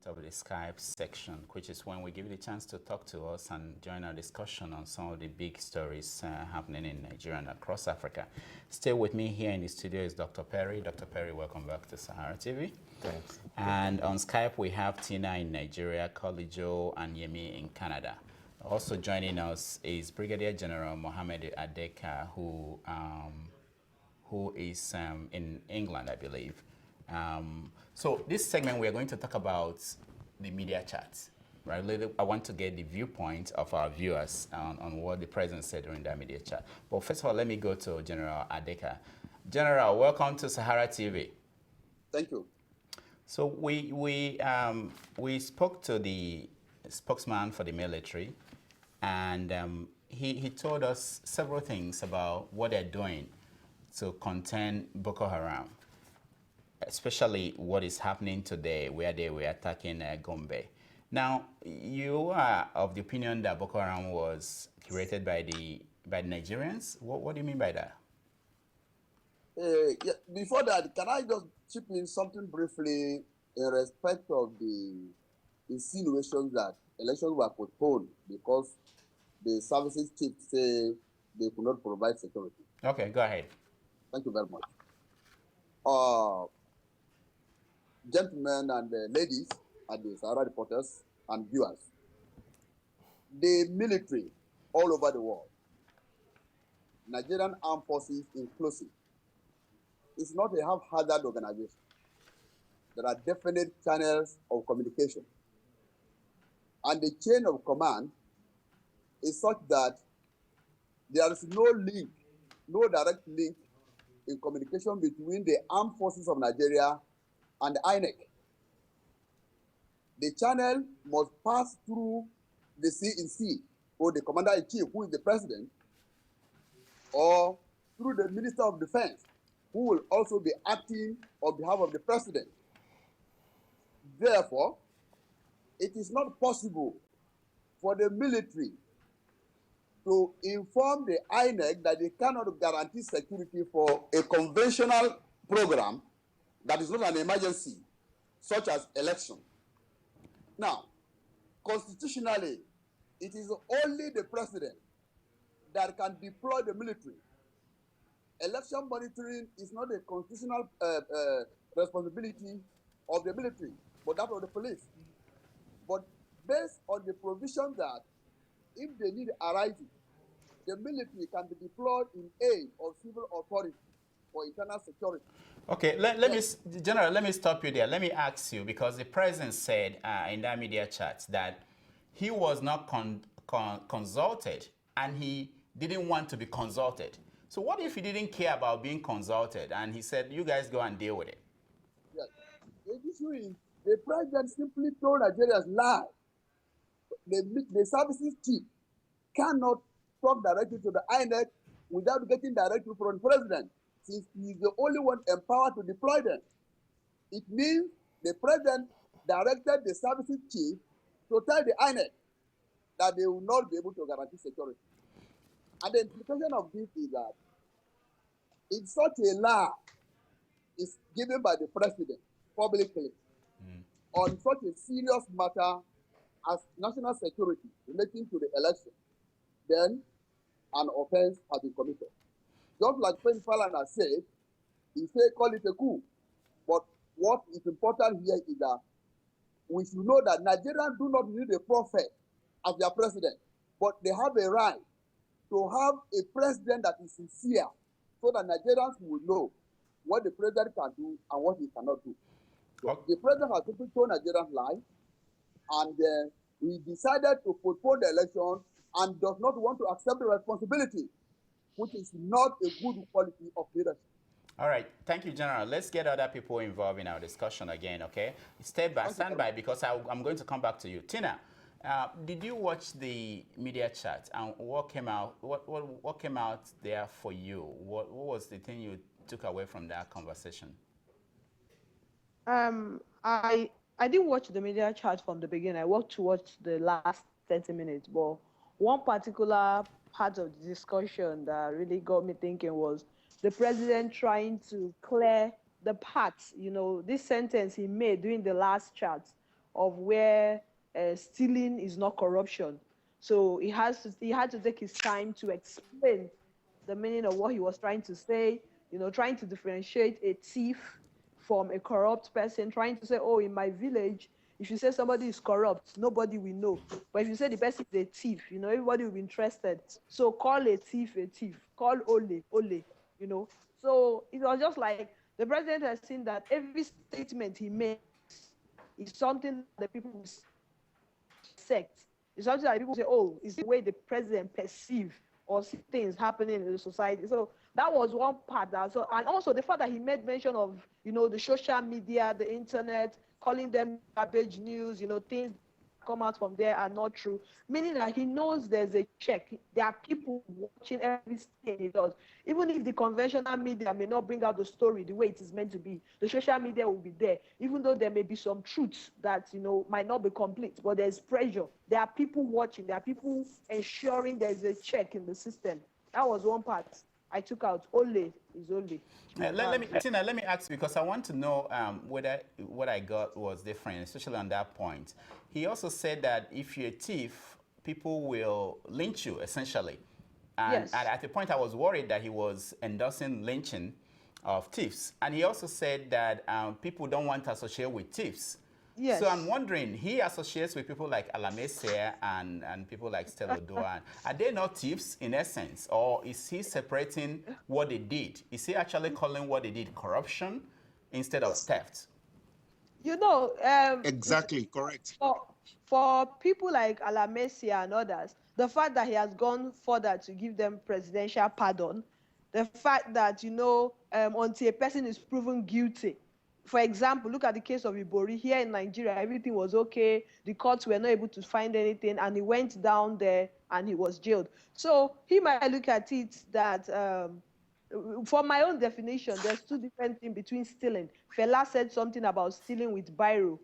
Of the Skype section, which is when we give you the chance to talk to us and join our discussion on some of the big stories happening in Nigeria and across Africa. Still with me here in the studio is Dr. Perry. Dr. Perry, welcome back to Sahara TV. Thanks. And on Skype, we have Tina in Nigeria, Kolijo, and Yemi in Canada. Also joining us is Brigadier General Mohammed Adeka, who is in England, I believe. So this segment, we are going to talk about the media chats, right? I want to get the viewpoint of our viewers on what the president said during that media chat. But first of all, let me go to General Adeka. General, welcome to Sahara TV. Thank you. So we spoke to the spokesman for the military, and he told us several things about what they're doing to contain Boko Haram, especially what is happening today where they were attacking Gombe. Now, you are of the opinion that Boko Haram was created by the Nigerians. What do you mean by that? Yeah, before that, can I just chip in something briefly in respect of the insinuations that elections were postponed because the services chief say they could not provide security? Okay, go ahead. Thank you very much. Gentlemen and ladies and the Sahara reporters and viewers, the military all over the world, Nigerian Armed Forces inclusive, is not a haphazard organization. There are definite channels of communication. And the chain of command is such that there is no link, no direct link in communication between the armed forces of Nigeria and INEC. The channel must pass through the CNC, or the commander-in-chief, who is the president, or through the Minister of Defense, who will also be acting on behalf of the president. Therefore, it is not possible for the military to inform the INEC that they cannot guarantee security for a conventional program that is not an emergency, such as election. Now, constitutionally, it is only the president that can deploy the military. Election monitoring is not a constitutional responsibility of the military, but that of the police. But based on the provision that if the need arises, the military can be deployed in aid of civil authority for internal security. Okay, General, let me stop you there. Let me ask you, because the president said in that media chat that he was not consulted and he didn't want to be consulted. So what if he didn't care about being consulted and he said, you guys go and deal with it? Yes. The issue is the president simply told Nigerians lie. The services chief cannot talk directly to the INEC without getting directly from the president, since he is the only one empowered to deploy them. It means the president directed the services chief to tell the INEC that they will not be able to guarantee security. And the implication of this is that if such a lie is given by the president publicly on such a serious matter as national security relating to the election, then an offense has been committed. Just like President Falana said, he said call it a coup. But what is important here is that we should know that Nigerians do not need a prophet as their president, but they have a right to have a president that is sincere, so that Nigerians will know what the president can do and what he cannot do. So okay. The president has simply told Nigerians lie, and we decided to postpone the election and does not want to accept the responsibility, which is not a good quality of leadership. All right, thank you, General. Let's get other people involved in our discussion again, okay? Stand by, because I'm going to come back to you. Tina, did you watch the media chat, and what came out? What came out there for you? What was the thing you took away from that conversation? I didn't watch the media chat from the beginning. I watched towards the last 30 minutes, but one particular part of the discussion that really got me thinking was the president trying to clear the path. This sentence he made during the last chat of where stealing is not corruption. So he had to take his time to explain the meaning of what he was trying to say, trying to differentiate a thief from a corrupt person, trying to say, oh, in my village, if you say somebody is corrupt, nobody will know. But if you say the person is a thief, everybody will be interested. So call a thief, call Ole, Ole, you know. So it was just like the president has seen that every statement he makes is something that the people will sect. It's something that people say, oh, it's the way the president perceive or see things happening in the society. So that was one part. And also the fact that he made mention of, the social media, the internet, calling them garbage news, things come out from there are not true, meaning that he knows there's a check. There are people watching everything he does. Even if the conventional media may not bring out the story the way it is meant to be, the social media will be there, even though there may be some truths that, might not be complete, but there's pressure. There are people watching. There are people ensuring there's a check in the system. That was one part I took out. Ole is Ole. Tina, let me ask, because I want to know whether what I got was different, especially on that point. He also said that if you're a thief, people will lynch you, essentially. And Yes. at the point, I was worried that he was endorsing lynching of thieves. And he also said that people don't want to associate with thieves. So I'm Yes. wondering, he associates with people like Alamese and people like Stella Doan. Are they not thieves in essence? Or is he separating what they did? Is he actually calling what they did corruption instead of Yes. theft? You know, Exactly, correct. for for people like Alamesia and others, the fact that he has gone further to give them presidential pardon, the fact that until a person is proven guilty. For example, look at the case of Ibori here in Nigeria. Everything was okay. The courts were not able to find anything, and he went down there and he was jailed. So he might look at it that for my own definition, there's two different things between stealing. Fela said something about stealing with biro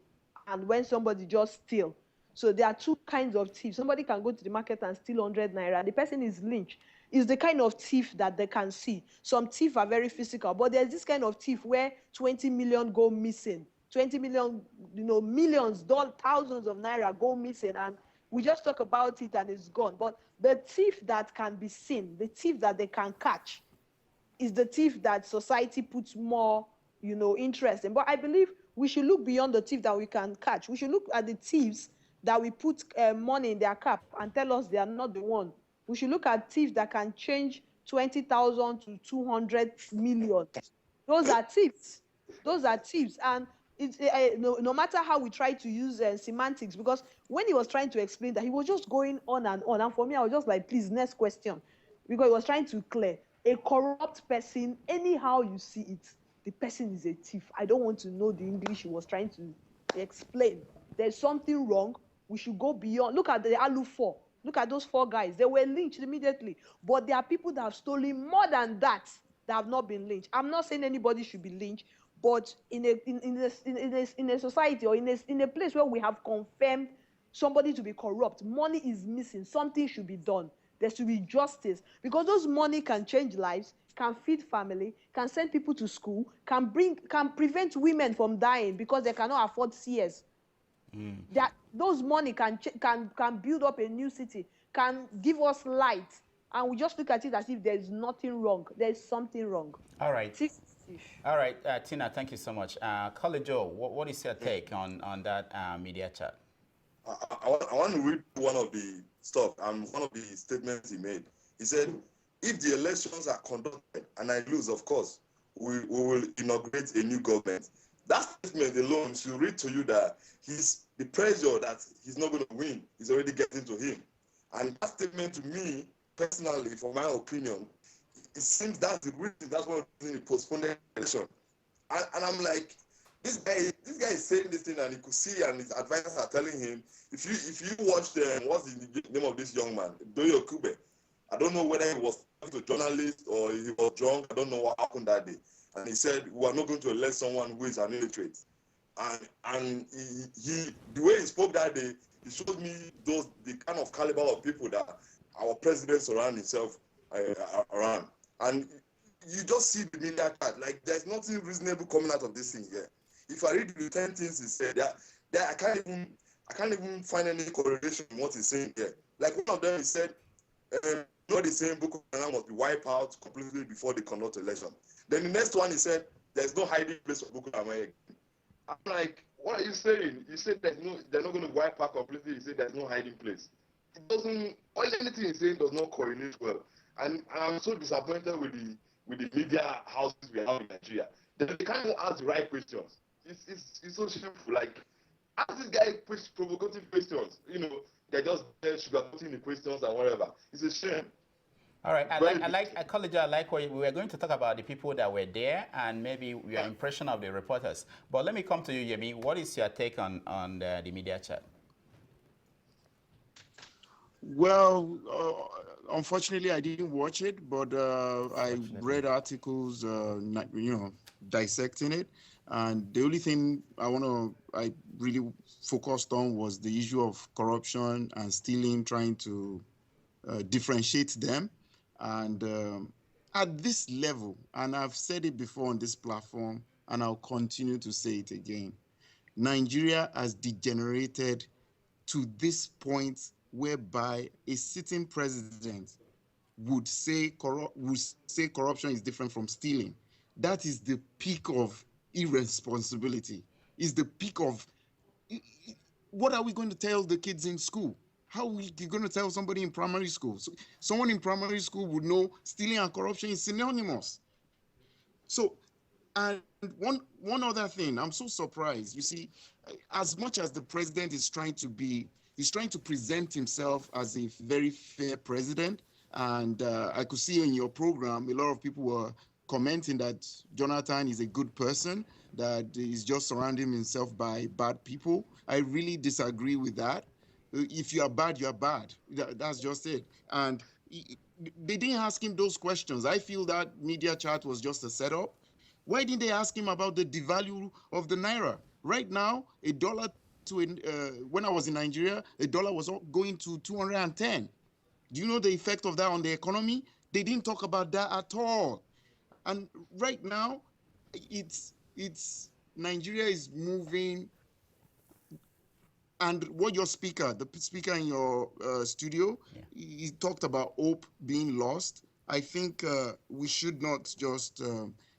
and when somebody just steal. So there are two kinds of thieves. Somebody can go to the market and steal 100 naira. The person is lynched. Is the kind of thief that they can see. Some thieves are very physical, but there's this kind of thief where 20 million go missing. 20 million, millions, thousands of naira go missing, and we just talk about it and it's gone. But the thief that can be seen, the thief that they can catch, is the thief that society puts more, interest in. But I believe we should look beyond the thief that we can catch. We should look at the thieves that we put money in their cap and tell us they are not the one. We should look at thieves that can change 20,000 to 200 million. Those are thieves. Those are thieves. And it's no matter how we try to use semantics, because when he was trying to explain that, he was just going on and on. And for me, I was just like, please, next question. Because he was trying to clear a corrupt person, anyhow you see it, the person is a thief. I don't want to know the English he was trying to explain. There's something wrong. We should go beyond. Look at the Alu 4. Look at those 4 guys. They were lynched immediately. But there are people that have stolen more than that have not been lynched. I'm not saying anybody should be lynched, but in a society or in a place where we have confirmed somebody to be corrupt, money is missing, something should be done. There should be justice, because those money can change lives, can feed family, can send people to school, can prevent women from dying because they cannot afford CS. That those money can build up a new city, can give us light, and we just look at it as if there's nothing wrong. There's something wrong. All right. All right, Tina, thank you so much. College Joe, what is your take on that media chat? I want to read one of the stuff and one of the statements he made. He said, if the elections are conducted and I lose, of course, we will inaugurate a new government. That statement alone should read to you that the pressure that he's not going to win is already getting to him. And that statement to me, personally, for my opinion, it seems that's the reason, that's one of the reasons he postponed the election. And I'm like, this guy is saying this thing, and he could see, and his advisors are telling him, if you watch what's the name of this young man, Doyo Kube, I don't know whether he was talking to journalists or he was drunk. I don't know what happened that day. And he said, we are not going to elect someone who is an illiterate. and he the way he spoke that day, he showed me the kind of caliber of people that our president surround himself around. And you just see the media chat, like there's nothing reasonable coming out of this thing here. If I read the 10 things he said, I can't even find any correlation in what he's saying here. Like one of them, he said, not the same Boko Haram must be wiped out completely before they conduct election. Then the next one, he said, there's no hiding place for Boko Haram. I'm like, what are you saying? You said they're not going to wipe out completely. You said there's no hiding place. It doesn't, or anything he's saying does not correlate well. And I'm so disappointed with the media houses we have in Nigeria. They can't ask the right questions. It's so shameful. Like, ask this guy provocative questions. You know, they're just sugarcoating the questions and whatever. It's a shame. All right, I like what we were going to talk about the people that were there and maybe your impression of the reporters. But let me come to you, Yemi. What is your take on the media chat? Well, unfortunately, I didn't watch it, but I read articles, dissecting it. And the only thing I really focused on was the issue of corruption and stealing, trying to differentiate them. And at this level, and I've said it before on this platform, and I'll continue to say it again, Nigeria has degenerated to this point whereby a sitting president would say corruption is different from stealing. That is the peak of irresponsibility. Is the peak of what are we going to tell the kids in school? How are you going to tell somebody in primary school? So someone in primary school would know stealing and corruption is synonymous. So, and one other thing, I'm so surprised. You see, as much as the president is trying to present himself as a very fair president, and I could see in your program, a lot of people were commenting that Jonathan is a good person, that he's just surrounding himself by bad people. I really disagree with that. If you are bad, you are bad. That's just it. And they didn't ask him those questions. I feel that media chat was just a setup. Why didn't they ask him about the devalue of the naira? Right now, a dollar when I was in Nigeria, a dollar was going to 210. Do you know the effect of that on the economy? They didn't talk about that at all. And right now, it's Nigeria is moving. And what the speaker in your studio, he talked about hope being lost. I think we should not just,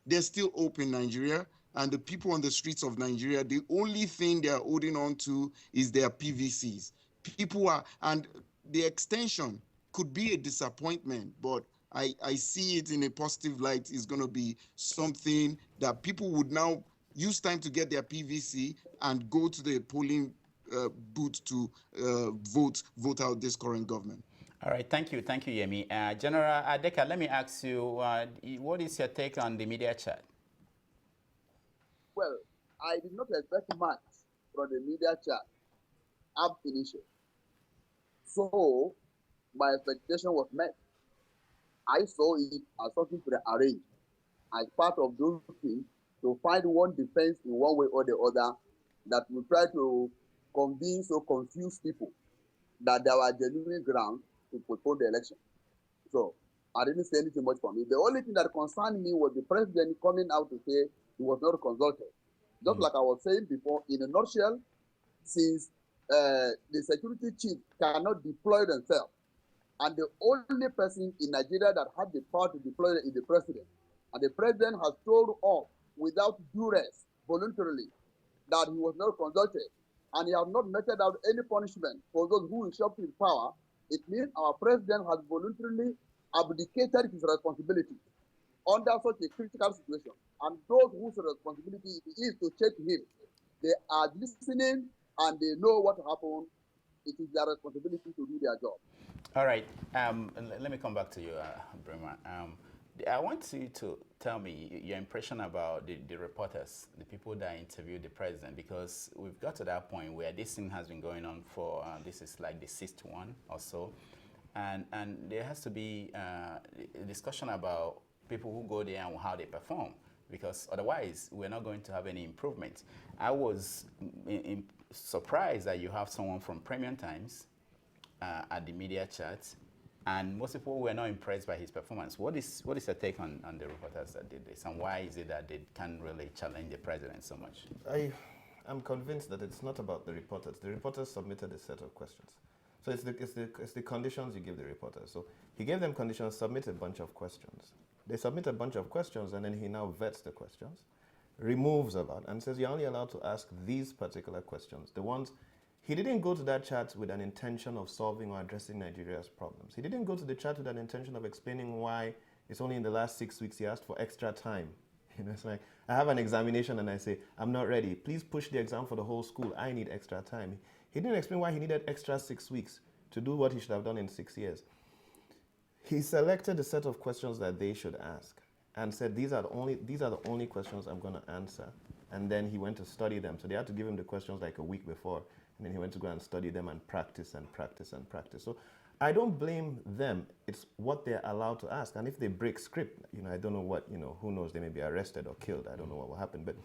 there's still hope in Nigeria, and the people on the streets of Nigeria, the only thing they're holding on to is their PVCs. And the extension could be a disappointment, but I see it in a positive light. It's going to be something that people would now use time to get their PVC and go to the polling booth to vote out this current government. All right, thank you, Yemi. General Adeka, let me ask you, what is your take on the media chat? Well, I did not expect much from the media chat ab initio. So my expectation was met. I saw it as something to arrange as part of those things to find one defense in one way or the other that will try to convince or confuse people that there were genuine grounds to postpone the election. So I didn't say anything much for me. The only thing that concerned me was the president coming out to say he was not consulted. Just like I was saying before, in a nutshell, since the security chief cannot deploy themselves, and the only person in Nigeria that had the power to deploy is the president, and the president has told off without duress, voluntarily, that he was not consulted, and he has not meted out any punishment for those who usurped his power, it means our president has voluntarily abdicated his responsibility under such a critical situation. And those whose responsibility it is to check him, they are listening and they know what happened. It is their responsibility to do their job. All right. Let me come back to you, Brema. I want you to tell me your impression about the reporters, the people that interviewed the president, because we've got to that point where this thing has been going on for, this is like the sixth one or so. And there has to be a discussion about people who go there and how they perform. because otherwise we're not going to have any improvement. I was surprised that you have someone from Premium Times at the media chat, and most people were not impressed by his performance. What is your take on the reporters that did this, and why is it that they can't really challenge the president so much? I'm convinced that it's not about the reporters. The reporters submitted a set of questions. So it's the conditions you give the reporters. So he gave them conditions, submit a bunch of questions. They submit a bunch of questions, and then he now vets the questions, removes a lot, and says you're only allowed to ask these particular questions. The ones, he didn't go to that chat with an intention of solving or addressing Nigeria's problems. He didn't go to the chat with an intention of explaining why it's only in the last 6 weeks he asked for extra time. You know, it's like, I have an examination and I say, I'm not ready. Please push the exam for the whole school. I need extra time. He didn't explain why he needed extra 6 weeks to do what he should have done in 6 years. He selected a set of questions that they should ask and said, these are the only questions I'm going to answer. And then he went to study them. So they had to give him the questions like a week before. And then he went to go and study them and practice and practice and practice. So I don't blame them. It's what they're allowed to ask. And if they break script, you know, I don't know what, you know, who knows, they may be arrested or killed. I don't know what will happen. But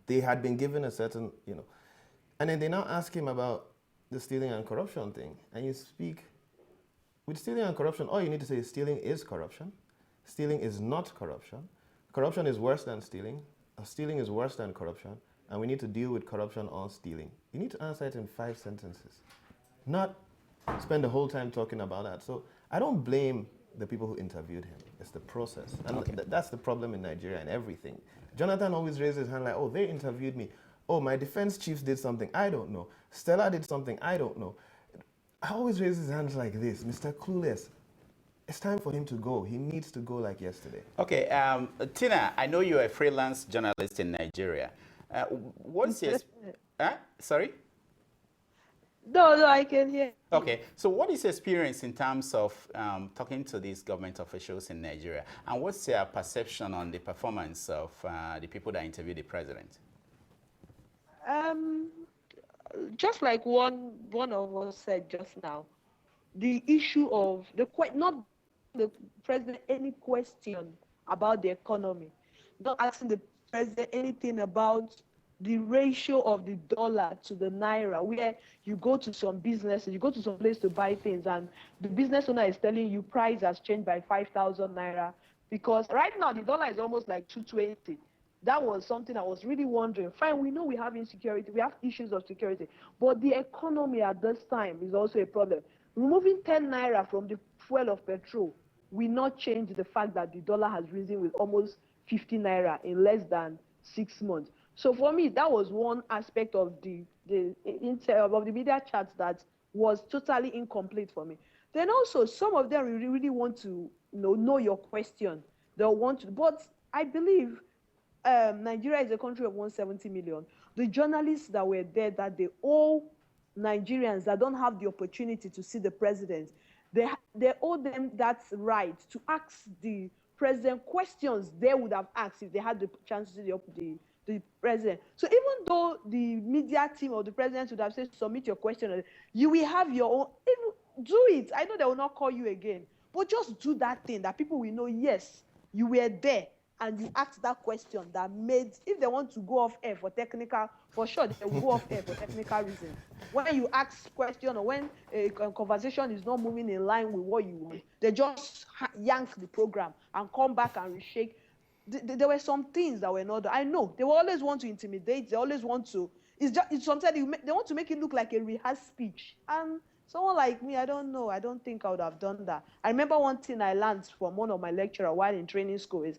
they had been given a certain, you know. And then they now ask him about the stealing and corruption thing. And you speak, with stealing and corruption, all you need to say is stealing is corruption. Stealing is not corruption. Corruption is worse than stealing. Stealing is worse than corruption. And we need to deal with corruption or stealing. You need to answer it in 5 sentences, not spend the whole time talking about that. So I don't blame the people who interviewed him. It's the process. And that's the problem in Nigeria and everything. Jonathan always raises his hand like, oh, they interviewed me. Oh, my defense chiefs did something. I don't know. Stella did something. I don't know. I always raise his hands like this. Mr. Clueless. It's time for him to go. He needs to go like yesterday. Okay, Tina, I know you're a freelance journalist in Nigeria. What's your... Sorry? No, I can hear. Okay, so what is your experience in terms of talking to these government officials in Nigeria? And what's your perception on the performance of the people that interviewed the president? Just like one of us said just now, the issue of not the president any question about the economy, not asking the president anything about the ratio of the dollar to the naira, where you go to some businesses, you go to some place to buy things, and the business owner is telling you price has changed by 5,000 naira, because right now the dollar is almost like 220. That was something I was really wondering. Fine, we know we have insecurity, we have issues of security, but the economy at this time is also a problem. Removing 10 naira from the fuel of petrol will not change the fact that the dollar has risen with almost 50 naira in less than 6 months. So for me, that was one aspect of the media chat that was totally incomplete for me. Then also, some of them really want to know your question. They want to, but I believe Nigeria is a country of 170 million. The journalists that were there that day, all Nigerians that don't have the opportunity to see the president, they owe them that right to ask the president questions they would have asked if they had the chance to see the president. So even though the media team or the president would have said, submit your question, you will have your own, even do it. I know they will not call you again, but just do that thing that people will know, yes, you were there and you asked that question that made, if they want to go off air for technical, for sure they will go off air for technical reasons. When you ask question or when a conversation is not moving in line with what you want, they just yank the program and come back and reshake. There were some things that were not, I know, they will always want to intimidate, they always want to, it's sometimes they want to make it look like a rehearsed speech. And someone like me, I don't know, I don't think I would have done that. I remember one thing I learned from one of my lecturers while in training school is,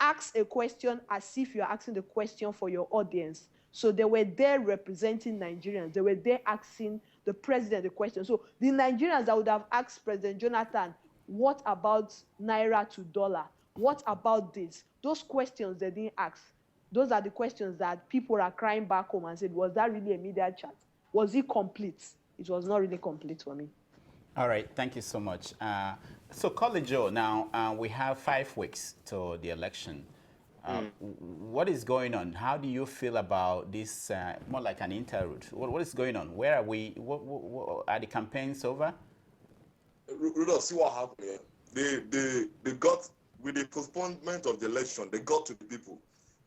ask a question as if you're asking the question for your audience. So they were there representing Nigerians. They were there asking the president the question. So the Nigerians that would have asked President Jonathan, what about Naira to dollar? What about this? Those questions they didn't ask. Those are the questions that people are crying back home and said, was that really a media chat? Was it complete? It was not really complete for me. All right, thank you so much. So, College Joe, now we have 5 weeks to the election. What is going on? How do you feel about this, more like an interlude? What is going on? Where are we? Are the campaigns over? Rudolph, see what happened here. They got with the postponement of the election, they got to the people.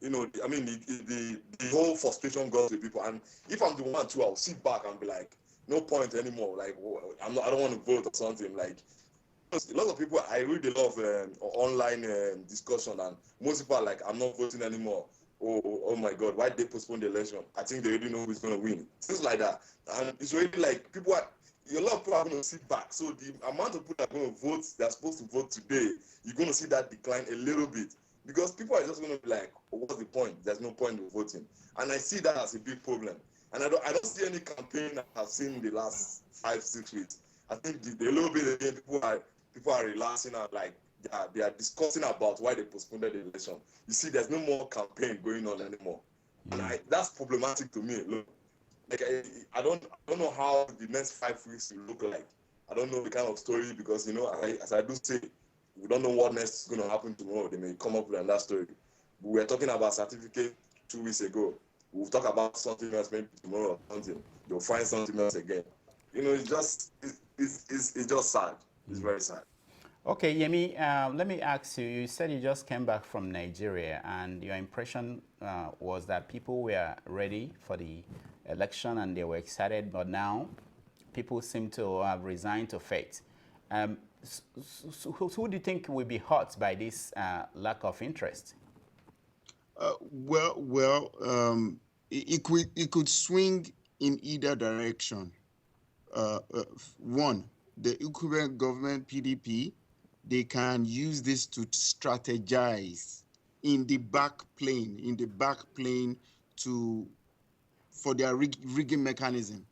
You know, I mean, the whole frustration got to the people. And if I'm the one too, I'll sit back and be like, no point anymore. Like, I don't want to vote or something. Like, a lot of people, I read a lot of online discussion, and most people are like, I'm not voting anymore. Oh my God, why did they postpone the election? I think they already know who's going to win. Things like that. And it's really like a lot of people are going to sit back. So the amount of people that are going to vote, they're supposed to vote today, you're going to see that decline a little bit. Because people are just going to be like, what's the point? There's no point in voting. And I see that as a big problem. And I don't see any campaign that I've seen in the last 5-6 weeks. I think the little bit again, people are relaxing and like they are discussing about why they postponed the election. You see, there's no more campaign going on anymore, and that's problematic to me. Look, like I don't know how the next 5 weeks will look like. I don't know the kind of story, because you know, as I do say, we don't know what next is going to happen tomorrow. They may come up with another story. We were talking about certificate 2 weeks ago. We'll talk about something else maybe tomorrow or something. They'll find something else again. You know, it's just sad. It's very sad. Okay, Yemi, let me ask you, you said you just came back from Nigeria, and your impression was that people were ready for the election and they were excited, but now people seem to have resigned to fate. So who do you think will be hurt by this lack of interest? It could swing in either direction. One, the incumbent government, PDP, they can use this to strategize in the back plane for their rigging mechanism.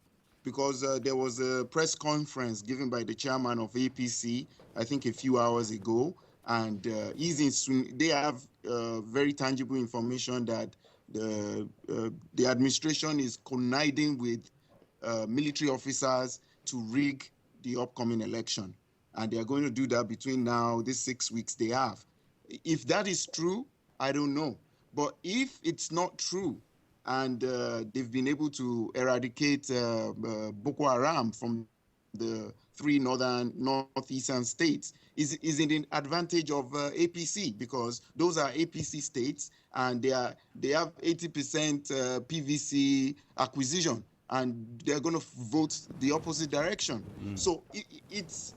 Because there was a press conference given by the chairman of APC, I think a few hours ago, and they have very tangible information that the administration is conniving with military officers to rig the upcoming election. And they are going to do that between now, these 6 weeks they have. If that is true, I don't know. But if it's not true, and they've been able to eradicate Boko Haram from the 3 northeastern states, is in the advantage of APC, because those are APC states, and they have 80% PVC acquisition, and they're going to vote the opposite direction. So it's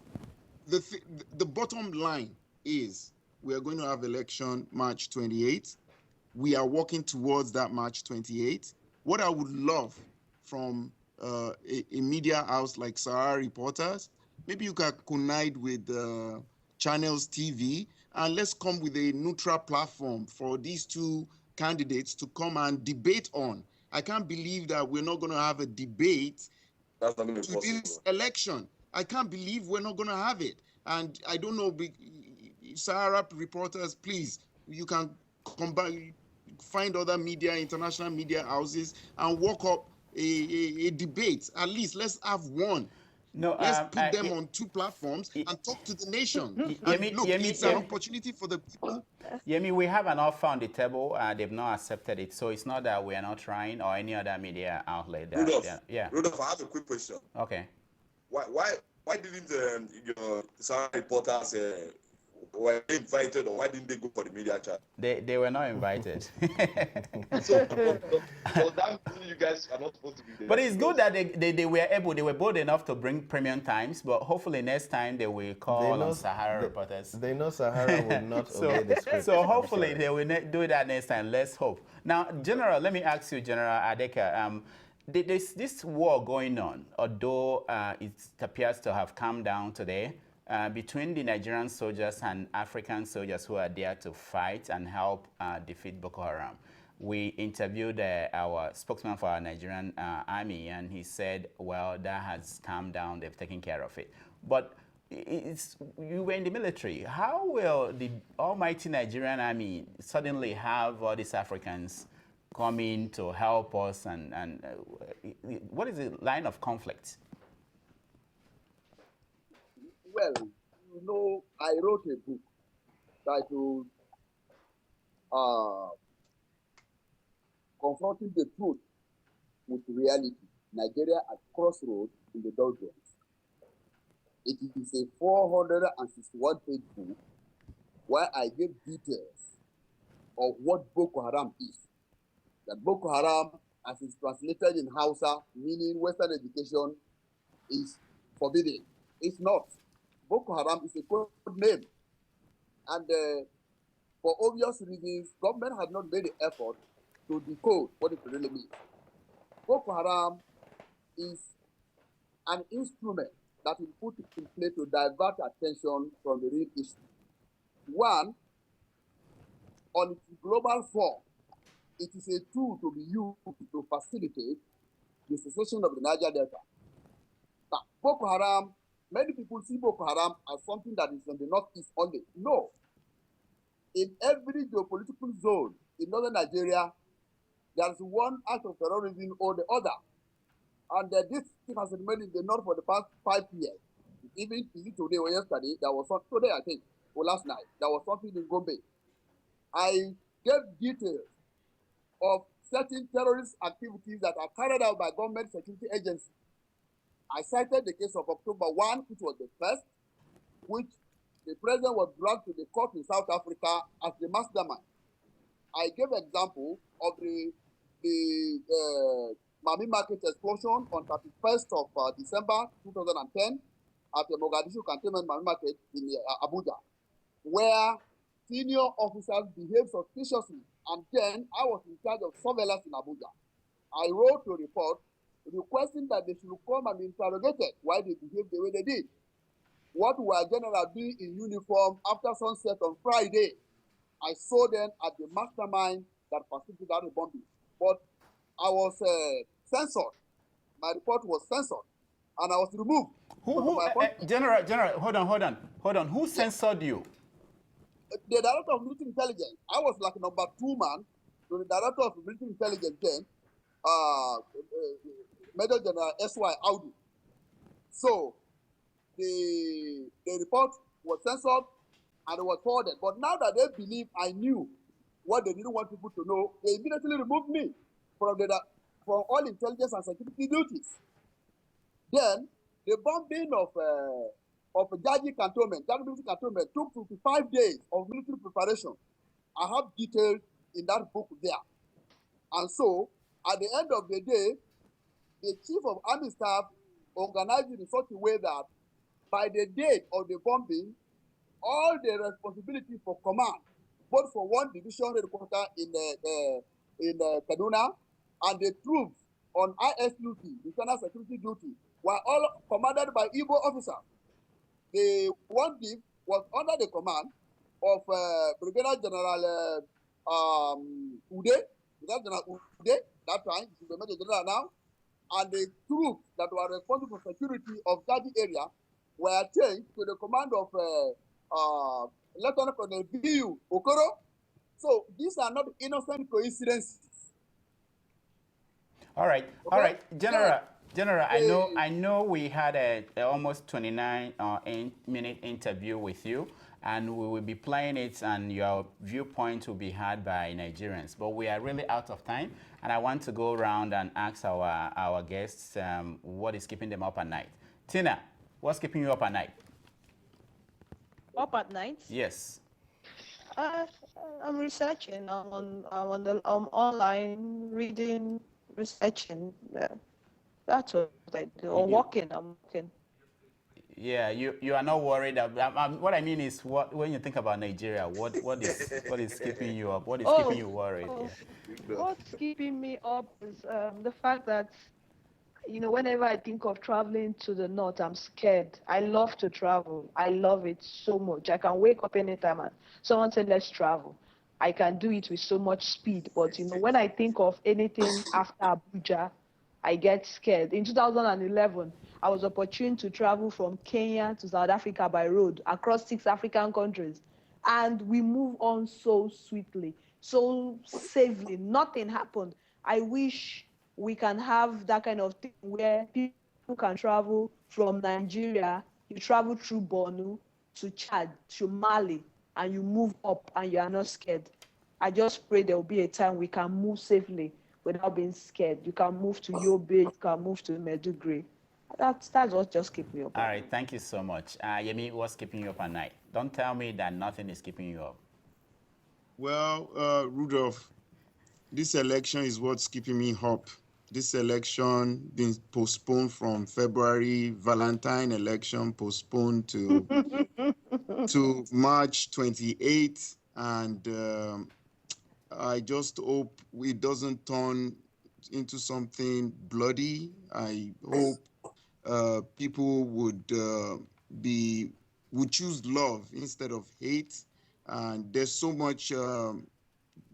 the bottom line is we are going to have election March 28th. We are working towards that March 28th. What I would love from a media house like Sahara Reporters, maybe you can connive with Channels TV, and let's come with a neutral platform for these two candidates to come and debate on. I can't believe that we're not going to have a debate to this election. I can't believe we're not going to have it. And I don't know, Sahara Reporters, please, you can combine, find other media, international media houses, and work up a debate. At least let's have one. No, let's put them on 2 platforms and talk to the nation. It's an opportunity for the people. Yemi, we have an offer on the table. They've not accepted it. So it's not that we are not trying, or any other media outlet. Rudolph, I have a quick question. Okay. Why didn't Sahara Reporters were invited, or why didn't they go for the media chat? They were not invited. so that means you guys are not supposed to be there. But it's good that they were bold enough to bring premium times, but hopefully next time they will call on Sahara Reporters. They know Sahara will not obey the script. So hopefully they will do that next time. Let's hope. Now, General, let me ask you, General Adeka, there's this war going on, although it appears to have calmed down today, between the Nigerian soldiers and African soldiers who are there to fight and help defeat Boko Haram. We interviewed our spokesman for our Nigerian army, and he said, well, that has calmed down, they've taken care of it. But you were in the military. How will the almighty Nigerian army suddenly have all these Africans come in to help us, and what is the line of conflict? Well, you know, I wrote a book titled Confronting the Truth with Reality, Nigeria at Crossroads in the Doldrums. It is a 461-page book where I gave details of what Boko Haram is. That Boko Haram, as it's translated in Hausa, meaning Western education, is forbidden. It's not. Boko Haram is a code name. And for obvious reasons, government has not made the effort to decode what it really means. Boko Haram is an instrument that is put in place to divert attention from the real issue. One, on its global form, it is a tool to be used to facilitate the secession of the Niger Delta. Now, Boko Haram, many people see Boko Haram as something that is in the northeast only. No. In every geopolitical zone in northern Nigeria, there is one act of terrorism or the other. And this thing has remained in the north for the past 5 years. Even today or yesterday, there was something, today I think, or last night, there was something in Gombe. I gave details of certain terrorist activities that are carried out by government security agencies. I cited the case of October 1, which was the first, which the president was dragged to the court in South Africa as the mastermind. I gave example of the Mami Market explosion on 31st of December 2010 at the Mogadishu Cantonment Mami Market in Abuja, where senior officers behaved suspiciously, and then I was in charge of surveillance in Abuja. I wrote a report requesting that they should come and be interrogated why they behaved the way they did. What were General B in uniform after sunset on Friday? I saw them at the mastermind that facilitated that bombing. But I was censored. My report was censored, and I was removed. General, hold on. Who censored you? The director of military intelligence. I was like number 2 man to the director of military intelligence then, Major General S.Y. Audu. So the report was censored and it was forwarded. But now that they believe I knew what they didn't want people to know, they immediately removed me from all intelligence and security duties. Then the bombing of Jaji Cantonment, Jaji Military Cantonment, took 55 days of military preparation. I have details in that book there. And so, at the end of the day, the Chief of Army Staff organized it in such a way that by the date of the bombing, all the responsibility for command, both for one division headquarters in Kaduna, and the troops on IS duty, internal security duty, were all commanded by Igbo officers. The one div was under the command of Brigadier General Ude, that time, he's the Major General now, and the troops that were responsible for security of that area were changed to the command of Lieutenant Colonel B.U. Okoro. So these are not innocent coincidences. All right, okay? All right, General. I know we had a almost 29-minute interview with you, and we will be playing it, and your viewpoint will be heard by Nigerians. But we are really out of time, and I want to go around and ask our guests what is keeping them up at night. Tina, what's keeping you up at night? Up at night? Yes. I'm researching. I'm online reading, researching. That's what I do. Or walking. I'm walking. Yeah, you are not worried. What I mean is, when you think about Nigeria, what is keeping you up? What is keeping you worried? Yeah. What's keeping me up is the fact that, whenever I think of traveling to the north, I'm scared. I love to travel. I love it so much. I can wake up anytime and someone said, let's travel. I can do it with so much speed. But, when I think of anything after Abuja, I get scared. In 2011, I was opportune to travel from Kenya to South Africa by road across 6 African countries. And we move on so sweetly, so safely. Nothing happened. I wish we can have that kind of thing where people can travel from Nigeria, you travel through Borno to Chad, to Mali, and you move up and you are not scared. I just pray there will be a time we can move safely without being scared. You can move to Yobe, you can move to Maiduguri. That's what just keep me up. All right, thank you so much. Yemi, what's keeping you up at night? Don't tell me that nothing is keeping you up. Well, Rudolph, this election is what's keeping me up. This election been postponed from February, Valentine election postponed to March 28th, and I just hope it doesn't turn into something bloody. I hope people would choose love instead of hate. And there's so much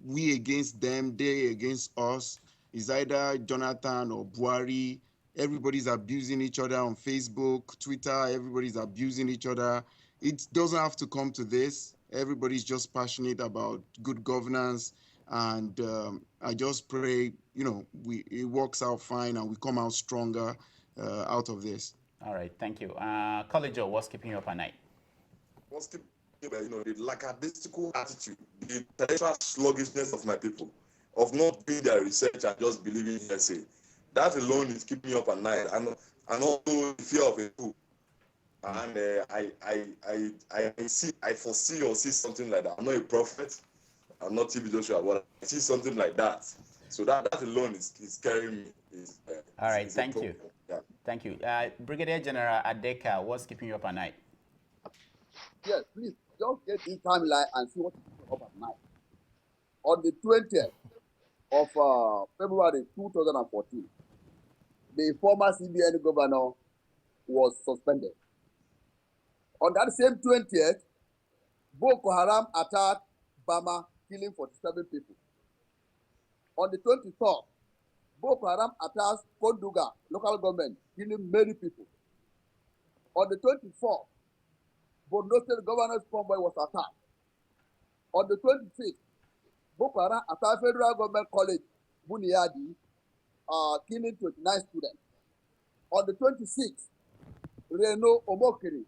we against them, they against us. It's either Jonathan or Buhari. Everybody's abusing each other on Facebook, Twitter. Everybody's abusing each other. It doesn't have to come to this. Everybody's just passionate about good governance, and I just pray, it works out fine and we come out stronger out of this. All right, thank you. College Joe, what's keeping you up at night? What's keeping the lackadaisical attitude, the intellectual sluggishness of my people, of not doing their research and just believing hearsay. That alone is keeping me up at night, and also the fear of a coup. And I foresee or see something like that. I'm not a prophet, I'm not TV Joshua, but I see something like that. So that alone is scaring me. All right, thank you. Yeah. Thank you. Brigadier General Adeka, what's keeping you up at night? Yes, please, just get this timeline and see what is up at night. On the 20th of February 2014, the former CBN governor was suspended. On that same 20th, Boko Haram attacked Bama, killing 47 people. On the 23rd, Boko Haram attacked Konduga, local government, killing many people. On the 24th, Borno State Governor's convoy was attacked. On the 26th, Boko Haram attacked Federal Government College, Buniyadi, killing 29 students. On the 26th, Reno Omokiri,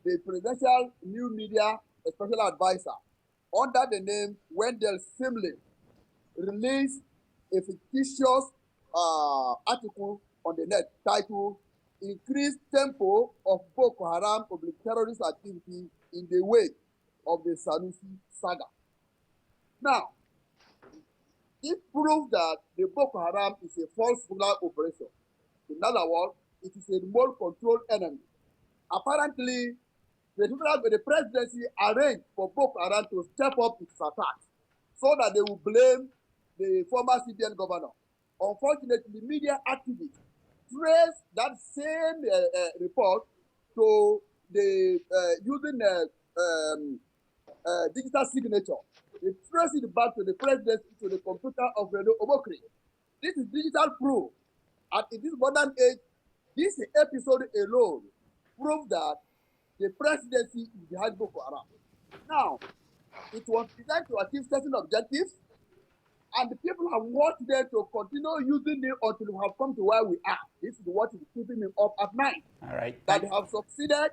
the presidential new media special advisor, under the name Wendell Simley, released a fictitious article on the net titled "Increased Tempo of Boko Haram Public Terrorist Activity in the Wake of the Sanusi Saga." Now, it proves that the Boko Haram is a false flag operation. In other words, it is a remote controlled enemy. Apparently, the presidency arranged for Boko Haram to step up its attacks so that they will blame the former CBN governor. Unfortunately, media activists traced that same report to the using digital signature. They traced it back to the presidency, to the computer of Reno Omokri. This is digital proof. And in this modern age, this episode alone proves that the presidency is behind Boko Haram. Now, it was designed to achieve certain objectives, and the people have watched them to continue using it until we have come to where we are. This is what is keeping me up at night. All right. That they have succeeded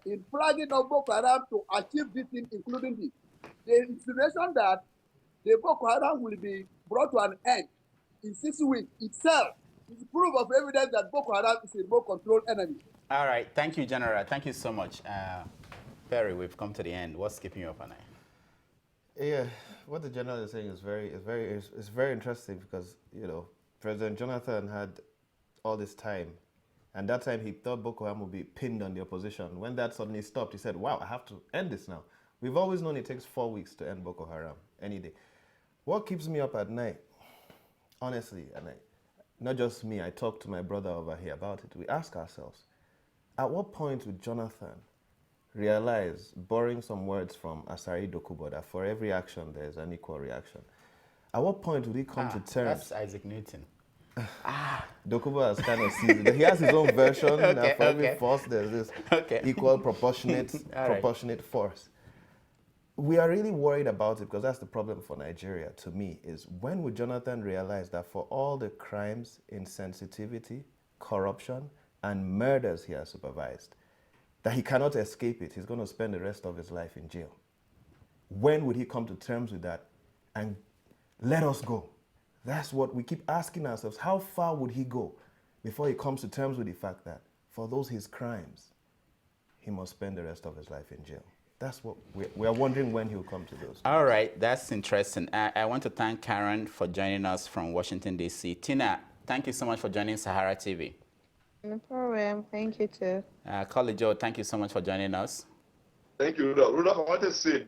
in flagging up Boko Haram to achieve this thing, including this. The insinuation that the Boko Haram will be brought to an end in 6 weeks itself is proof of evidence that Boko Haram is a remote controlled enemy. All right. Thank you, General. Thank you so much. Perry, we've come to the end. What's keeping you up at night? Yeah, what the general is saying is very interesting because, President Jonathan had all this time, and that time he thought Boko Haram would be pinned on the opposition. When that suddenly stopped, he said, wow, I have to end this now. We've always known it takes 4 weeks to end Boko Haram, any day. What keeps me up at night, honestly, not just me, I talked to my brother over here about it. We ask ourselves, at what point would Jonathan realize, borrowing some words from Asari Dokubo, that for every action there is an equal reaction? At what point would he come to terms? That's Isaac Newton. Dokubo has kind of seized it. He has his own version. That for every force there's this equal proportionate force. We are really worried about it because that's the problem for Nigeria, to me, is when would Jonathan realize that for all the crimes, insensitivity, corruption, and murders he has supervised, that he cannot escape it. He's going to spend the rest of his life in jail. When would he come to terms with that and let us go? That's what we keep asking ourselves. How far would he go? before he comes to terms with the fact that for those his crimes, he must spend the rest of his life in jail. That's what we are wondering when he'll come to those. All right, that's interesting. I want to thank Karen for joining us from Washington, D.C. Tina, thank you so much for joining Sahara TV. No problem. Thank you too. Colleague Joe, thank you so much for joining us. Thank you, Rudolph. Rudolph, I wanted to say,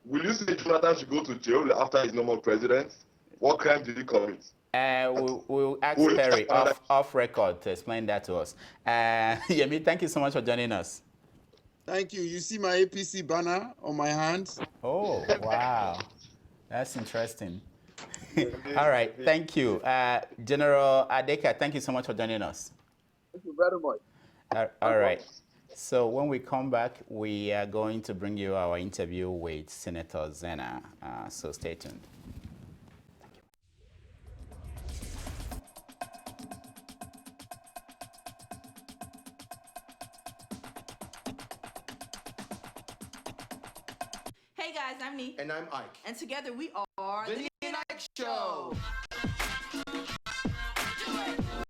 will you say Jonathan should go to jail after he's no more president? What crime did he commit? We'll ask Perry off record to explain that to us. Yemi, thank you so much for joining us. Thank you. You see my APC banner on my hands? Oh, wow. That's interesting. All right, thank you. General Adeka, thank you so much for joining us. Thank you very much. All right. So when we come back, we are going to bring you our interview with Senator Zena. So stay tuned. Hey guys, I'm Nee. And I'm Ike. And together we are The Nee and Ike Show.